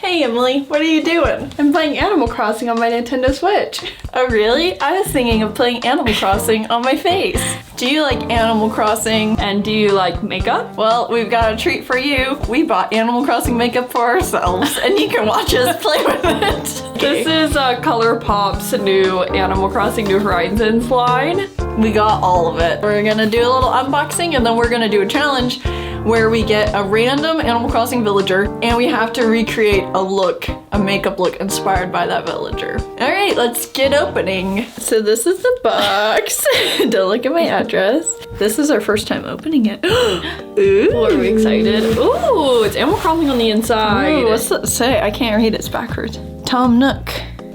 Hey Emily, what are you doing? I'm playing Animal Crossing on my Nintendo Switch. Oh really? I was thinking of playing Animal Crossing on my face. Do you like Animal Crossing? And do you like makeup? Well, we've got a treat for you. We bought Animal Crossing makeup for ourselves and you can watch us play with it. This is ColourPop's new Animal Crossing New Horizons line. We got all of it. We're gonna do a little unboxing and then we're gonna do a challenge where we get a random Animal Crossing villager and we have to recreate a makeup look inspired by that villager. All right, let's get opening. So this is the box. Don't look at my address. This is our first time opening it. Ooh. Well, are we excited? Ooh, it's Animal Crossing on the inside. Ooh, what's that say? I can't read it, it's backwards. Tom Nook.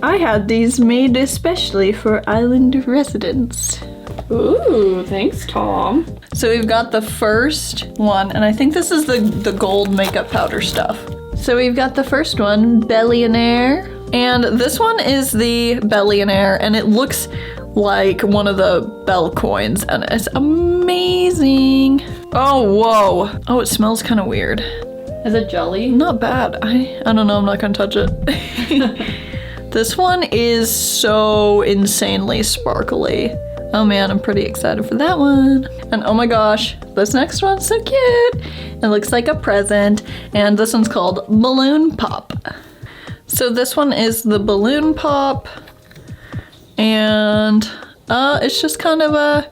I had these made especially for island residents. Ooh, thanks, Tom. So we've got the first one, and I think this is the gold makeup powder stuff. So we've got the first one, Billionaire. And this one is the Billionaire, and it looks like one of the Bell coins, and it's amazing. Oh, whoa. Oh, it smells kind of weird. Is it jelly? Not bad. I don't know, I'm not gonna touch it. This one is so insanely sparkly. Oh man, I'm pretty excited for that one. And oh my gosh, this next one's so cute. It looks like a present, and this one's called Balloon Pop. So this one is the Balloon Pop, and it's just kind of a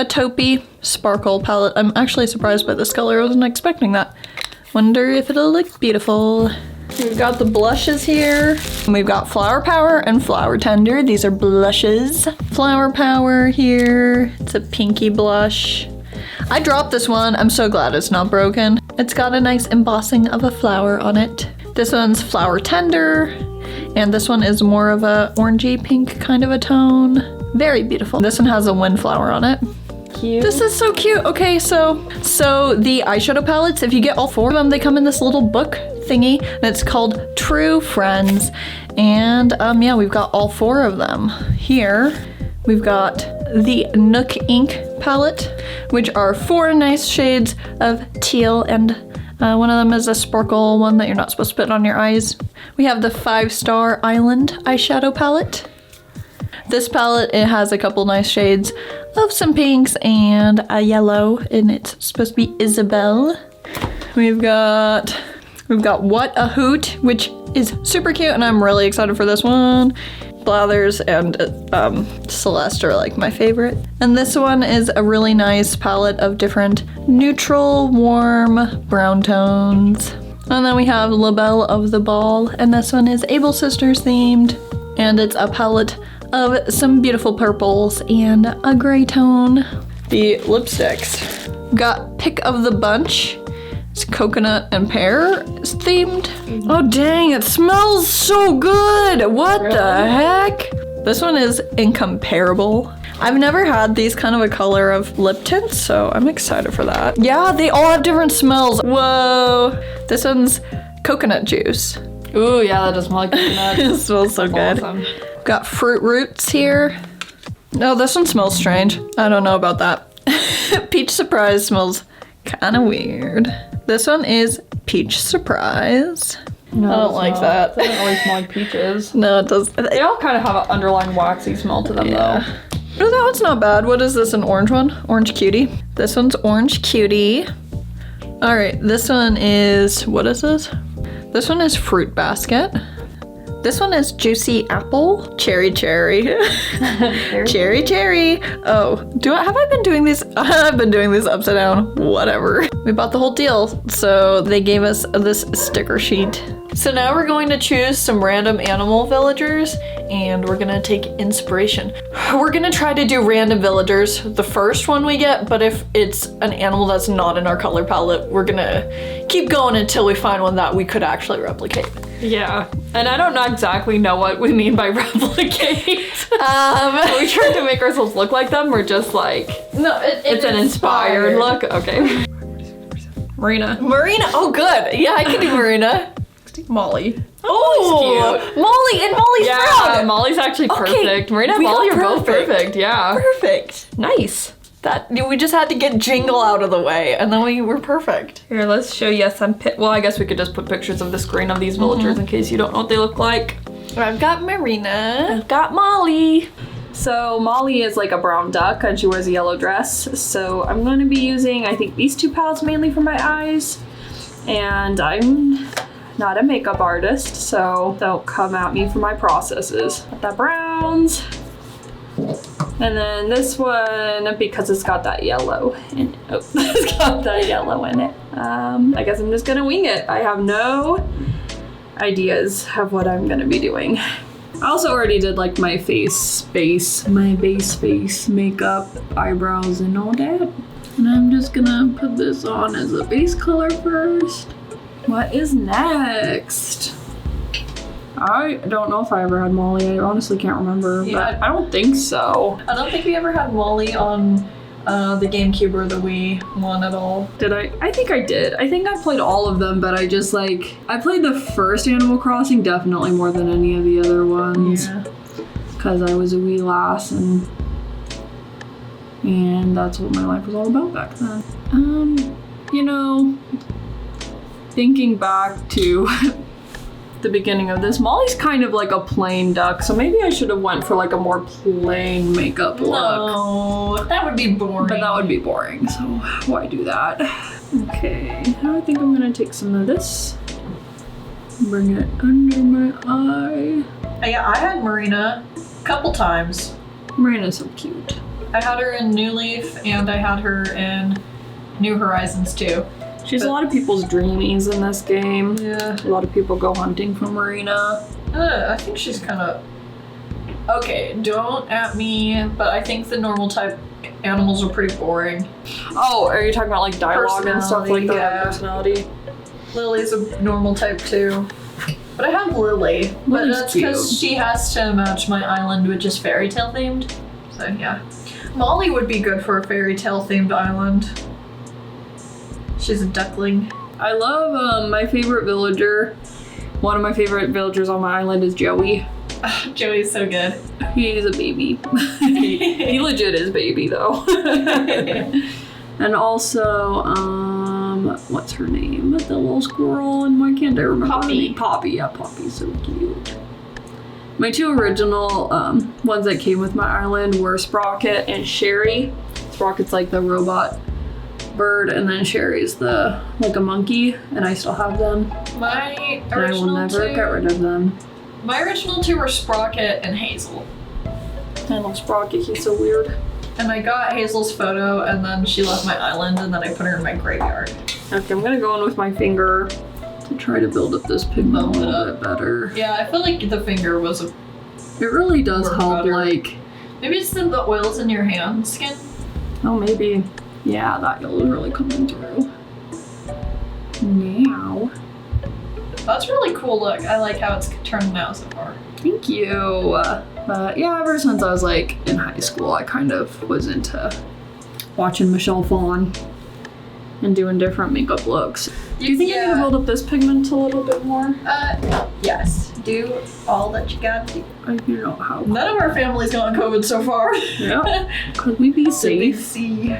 taupey sparkle palette. I'm actually surprised by this color, I wasn't expecting that. Wonder if it'll look beautiful. We've got the blushes here. We've got Flower Power and Flower Tender. These are blushes. Flower Power here. It's a pinky blush. I dropped this one. I'm so glad it's not broken. It's got a nice embossing of a flower on it. This one's Flower Tender. And this one is more of a orangey pink kind of a tone. Very beautiful. This one has a windflower on it. Cute. This is so cute. Okay, so the eyeshadow palettes, if you get all four of them, they come in this little book thingy, and it's called True Friends. And yeah, we've got all four of them here. We've got the Nook Ink palette, which are 4 nice shades of teal, and one of them is a sparkle one that you're not supposed to put on your eyes. We have the 5-Star Island eyeshadow palette. This palette, it has a couple nice shades of some pinks and a yellow, and it's supposed to be Isabelle. We've got What a Hoot, which is super cute, and I'm really excited for this one. Blathers and Celeste are like my favorite. And this one is a really nice palette of different neutral, warm brown tones. And then we have La Belle of the Ball, and this one is Able Sisters themed, and it's a palette of some beautiful purples and a gray tone. The lipsticks. Got Pick of the Bunch. It's coconut and pear themed. Oh dang, it smells so good! What the heck? This one is Incomparable. I've never had these kind of a color of lip tints, so I'm excited for that. Yeah, they all have different smells. Whoa. This one's Coconut Juice. Ooh, yeah, that does smell like coconut. It smells so good. Awesome. Got Fruit Roots here. No, this one smells strange. I don't know about that. Peach Surprise smells kind of weird. This one is Peach Surprise. No, I don't like that. It doesn't really smell like peaches. No, it does. They all kind of have an underlying waxy smell to them, though. Oh, that one's not bad. What is this, an orange one? Orange Cutie. This one's Orange Cutie. All right, this one is, what is this? This one is Fruit Basket. This one is Juicy Apple. Cherry. Cherry. Oh, have I been doing these? I've been doing these upside down. Whatever. We bought the whole deal, so they gave us this sticker sheet. So now we're going to choose some random animal villagers, and we're gonna take inspiration. We're gonna try to do random villagers the first one we get, but if it's an animal that's not in our color palette, we're gonna keep going until we find one that we could actually replicate. Yeah, and I don't exactly know what we mean by replicate. Are we trying to make ourselves look like them, or just like, no, it's an inspired look? Okay. Marina. Oh good, yeah, I can do Marina. Molly. Oh, cute. Molly and Molly's yeah, proud. Molly's actually perfect. Okay, Marina and Molly are both perfect. Yeah. Perfect. Nice. That we just had to get Jingle out of the way, and then we were perfect. Here, let's show you some well, I guess we could just put pictures of the screen of these villagers in case you don't know what they look like. I've got Marina. I've got Molly. So Molly is like a brown duck and she wears a yellow dress. So I'm going to be using, I think, these two palettes mainly for my eyes. And I'm not a makeup artist, so don't come at me for my processes. Got the browns. And then this one, because it's got that yellow in it. Oh, it's got that yellow in it. I guess I'm just gonna wing it. I have no ideas of what I'm gonna be doing. I also already did like my base face makeup, eyebrows and all that. And I'm just gonna put this on as a base color first. What is next? I don't know if I ever had Molly. I honestly can't remember, but I don't think so. I don't think we ever had Molly on the GameCube or the Wii one at all. Did I? I think I did. I think I played all of them, but I just like, I played the first Animal Crossing definitely more than any of the other ones. Yeah. Because I was a wee lass and that's what my life was all about back then. You know, thinking back to the beginning of this, Molly's kind of like a plain duck, so maybe I should have went for like a more plain makeup look. No, that would be boring. But that would be boring, so why do that? Okay, now I think I'm gonna take some of this, bring it under my eye. Yeah, I had Marina a couple times. Marina's so cute. I had her in New Leaf and I had her in New Horizons too. She's a lot of people's dreamies in this game. Yeah. A lot of people go hunting for Marina. I think she's kind of... Okay, don't at me, but I think the normal type animals are pretty boring. Oh, are you talking about like dialogue and stuff like that? Yeah. Personality? Lily's a normal type too. But I have Lily, but Lily's that's because cute. she has to match my island, which is fairy tale themed. So yeah. Molly would be good for a fairy tale themed island. She's a duckling. I love my favorite villager. One of my favorite villagers on my island is Joey. Joey's so good. He's a baby. he legit is baby though. And also, what's her name? The little squirrel, and why can't I remember her name? Poppy. Yeah, Poppy's so cute. My two original ones that came with my island were Sprocket and Sherry. Sprocket's like the robot bird, and then Sherry's the like a monkey, and I still have them. My And I will never get rid of them. My original two were Sprocket and Hazel. I love Sprocket, he's so weird. And I got Hazel's photo, and then she left my island, and then I put her in my graveyard. Okay, I'm gonna go in with my finger to try to build up this pigment a little bit better. Yeah, I feel like the finger was a... It really does Work help, better. like... Maybe it's the oils in your hand skin. Oh, maybe. Yeah, that yellow is really coming through. Now. That's really cool look. I like how it's turning out so far. Thank you. But yeah, ever since I was like in high school, I kind of was into watching Michelle Phan and doing different makeup looks. Do you think I need to build up this pigment a little bit more? Yes. Do all that you gotta do. I don't know how. None of our family's gotten COVID so far. Yeah. Could we be safe? See.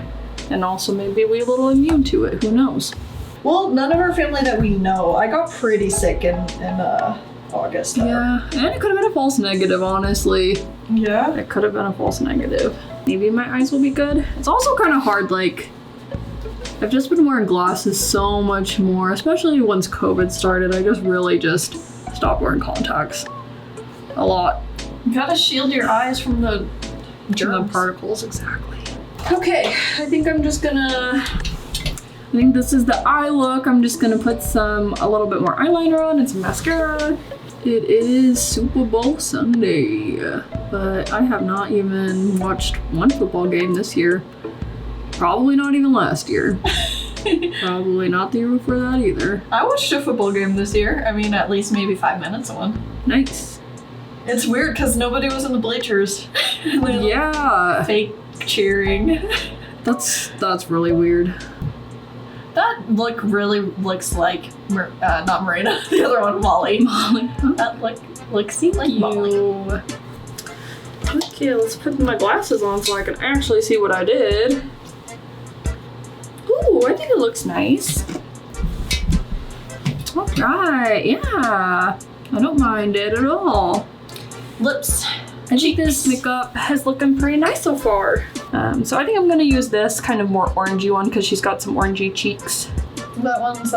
And also maybe we're a little immune to it. Who knows? Well, none of our family that we know. I got pretty sick in August. There. Yeah. And it could have been a false negative, honestly. Yeah. It could have been a false negative. Maybe my eyes will be good. It's also kind of hard, like, I've just been wearing glasses so much more, especially once COVID started. I just really just stopped wearing contacts a lot. You gotta shield your eyes from the Germ particles, exactly. Okay, I think this is the eye look. I'm just gonna put a little bit more eyeliner on and some mascara. It is Super Bowl Sunday, but I have not even watched one football game this year. Probably not even last year. Probably not the year before that either. I watched a football game this year. I mean, at least maybe 5 minutes of one. Nice. It's weird because nobody was in the bleachers. Yeah. Fake cheering. That's really weird. That look really looks like, not Marina, the other one, Molly. Molly. That look seemed like Molly. Okay. Okay, let's put my glasses on so I can actually see what I did. Ooh, I think it looks nice. All right, yeah. I don't mind it at all. Lips. I think this makeup is looking pretty nice so far. So I think I'm gonna use this kind of more orangey one because she's got some orangey cheeks. That one's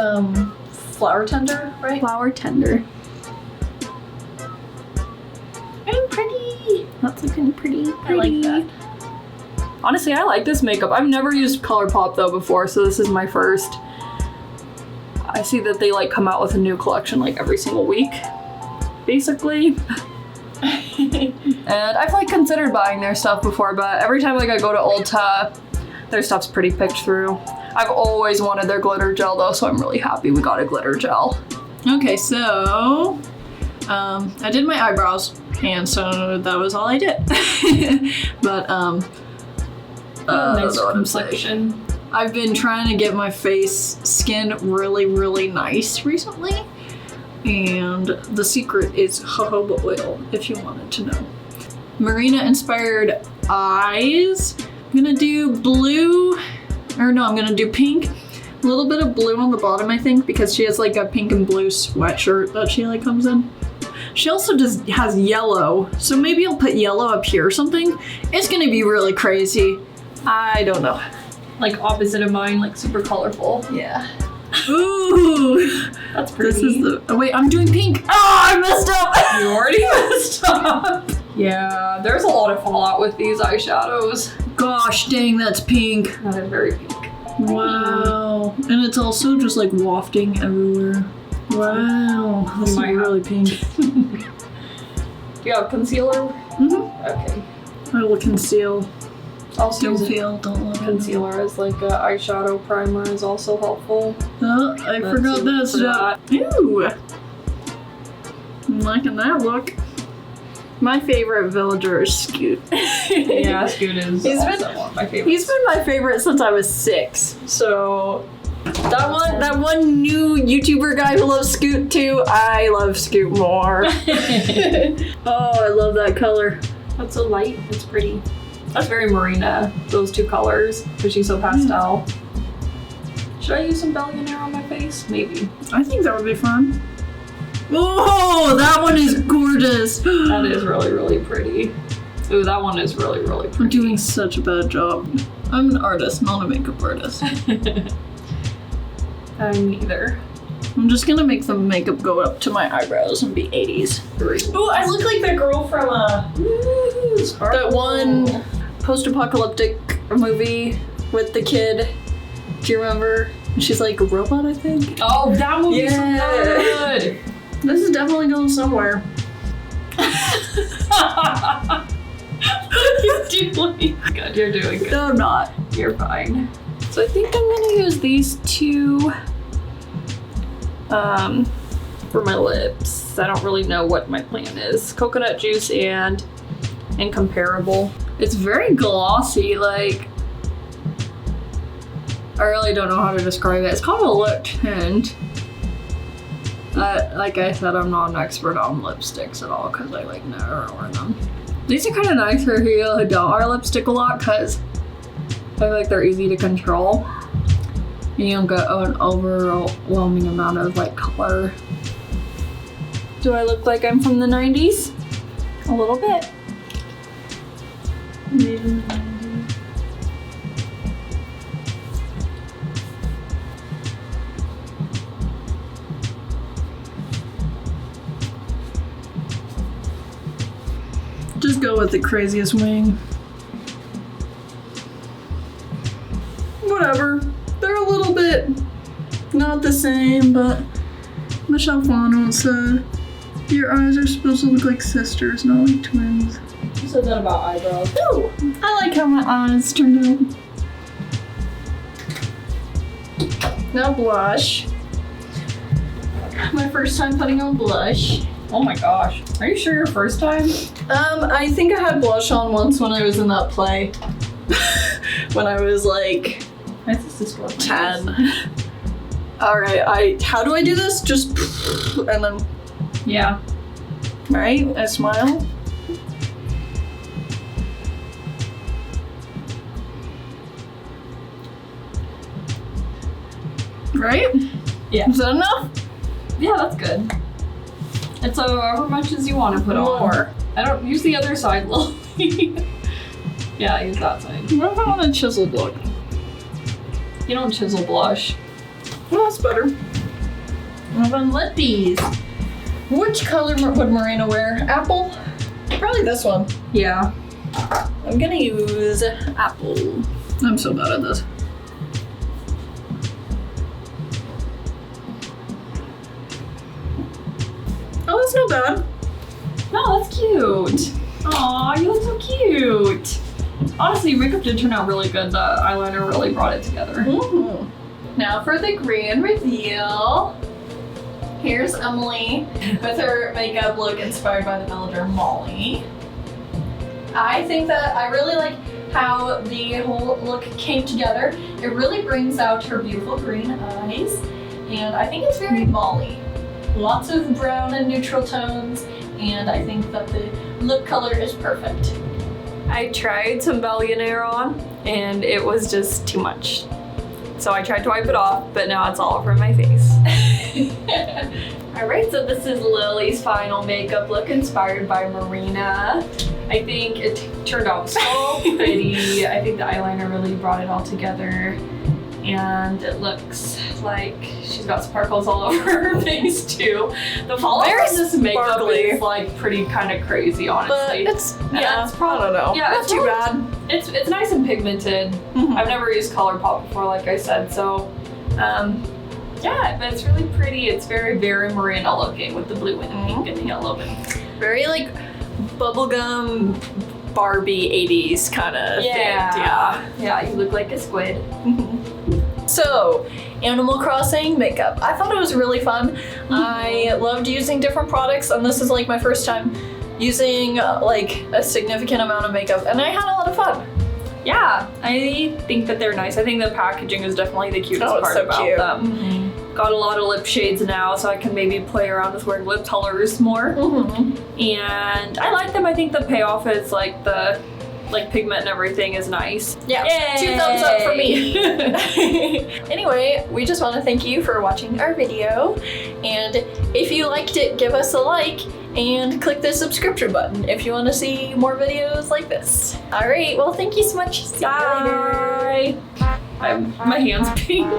Flower Tender, right? Flower Tender. And pretty. That's looking pretty. I like that. Honestly, I like this makeup. I've never used ColourPop though before, so this is my first. I see that they like come out with a new collection like every single week, basically. And I've like considered buying their stuff before, but every time like I go to Ulta, their stuff's pretty picked through. I've always wanted their glitter gel though, so I'm really happy we got a glitter gel. Okay, so I did my eyebrows, and so that was all I did. But Nice complexion. I've been trying to get my skin really, really nice recently. And the secret is jojoba oil, if you wanted to know. Marina inspired eyes. I'm gonna do blue, or no, I'm gonna do pink. A little bit of blue on the bottom, I think, because she has like a pink and blue sweatshirt that she like comes in. She also has yellow, so maybe I'll put yellow up here or something. It's gonna be really crazy. I don't know. Like opposite of mine, like super colorful. Yeah. Ooh, that's pretty. This is the. Oh wait, I'm doing pink. Oh, I messed up. You already messed up. Yeah, there's a lot of fallout with these eyeshadows. Gosh dang, that's pink. That is very pink. Wow, and it's also just like wafting everywhere. Wow, this is really pink. Do you have concealer? Mm-hmm. Okay. I will conceal. Also, don't look. Concealer as like a eyeshadow primer is also helpful. Oh, I forgot that stuff. Ew. I'm liking that look. My favorite villager is Scoot. Yeah, Scoot is also one of my favorites. He's been my favorite since I was 6. So that one new YouTuber guy who loves Scoot too, I love Scoot more. Oh, I love that color. That's so light. It's pretty. That's very Marina, those two colors, because she's so pastel. Should I use some Billionaire on my face? Maybe. I think that would be fun. Oh, that one is gorgeous. That is really, really pretty. Ooh, that one is really, really pretty. I'm doing such a bad job. I'm an artist, not a makeup artist. I'm neither. I'm just gonna make the makeup go up to my eyebrows and be 80s. Oh, I look like that girl from that one post-apocalyptic movie with the kid. Do you remember? She's like a robot, I think. Oh, that movie's so good. This is definitely going somewhere. You're doing good. You're doing good. No, I'm not. You're fine. So I think I'm gonna use these two for my lips. I don't really know what my plan is. Coconut Juice and Incomparable. It's very glossy, like I really don't know how to describe it. It's called a lip tint. Like I said, I'm not an expert on lipsticks at all because I like never wear them. These are kind of nice for people who don't wear lipstick a lot because I feel like they're easy to control. And you don't get an overwhelming amount of like color. Do I look like I'm from the 90s? A little bit. Maybe. Just go with the craziest wing. Whatever. They're a little bit not the same, but Michelle Fano said your eyes are supposed to look like sisters, not like twins. You said that about eyebrows. Ooh, I like how my eyes turned out. Now blush. My first time putting on blush. Oh my gosh. Are you sure your first time? I think I had blush on once when I was in that play. When I was like 10. Alright, how do I do this? Just and then yeah. Right? I smile. Right? Yeah. Is that enough? Yeah, that's good. It's however much as you want to put on. More. I don't use the other side, Lily. Yeah, use that side. What if I want a chiseled look? You don't chisel blush. Well, that's better. What about lippies? Which color would Morena wear? Apple? Probably this one. Yeah. I'm gonna use apple. I'm so bad at this. Oh, that's not bad. No, that's cute. Aw, you look so cute. Honestly, your makeup did turn out really good. The eyeliner really brought it together. Mm-hmm. Now for the grand reveal. Here's Emily with her makeup look inspired by the villager Molly. I think that I really like how the whole look came together. It really brings out her beautiful green eyes, and I think it's very Molly. Lots of brown and neutral tones, and I think that the lip color is perfect. I tried some Bellionaire on, and it was just too much. So I tried to wipe it off, but now it's all over my face. Alright, so this is Lily's final makeup look inspired by Marina. I think it turned out so pretty. I think the eyeliner really brought it all together. And it looks like she's got sparkles all over her face too. The fallout of this makeup sparkly. is like pretty kind of crazy, honestly. But it's, And yeah, that's probably, I don't know. Yeah, Not it's too really- bad. It's nice and pigmented. Mhm. I've never used ColourPop before, like I said, so yeah, but it's really pretty. It's very, very Morena looking with the blue and the pink and the yellow. Very like bubblegum Barbie 80s kind of thing. Yeah, you look like a squid. So, Animal Crossing makeup. I thought it was really fun. I loved using different products, and this is like my first time using like a significant amount of makeup, and I had a lot of fun. Yeah, I think that they're nice. I think the packaging is definitely the cutest Oh, it's part so about cute. them. Got a lot of lip shades now, so I can maybe play around with wearing lip colors more. And I like them. I think the payoff is like the pigment and everything is nice. Yeah, Yay! 2 thumbs up for me. Anyway, we just want to thank you for watching our video, and if you liked it, give us a like and click the subscription button if you want to see more videos like this. All right, well, thank you so much. See you later. Bye. My hand's pink.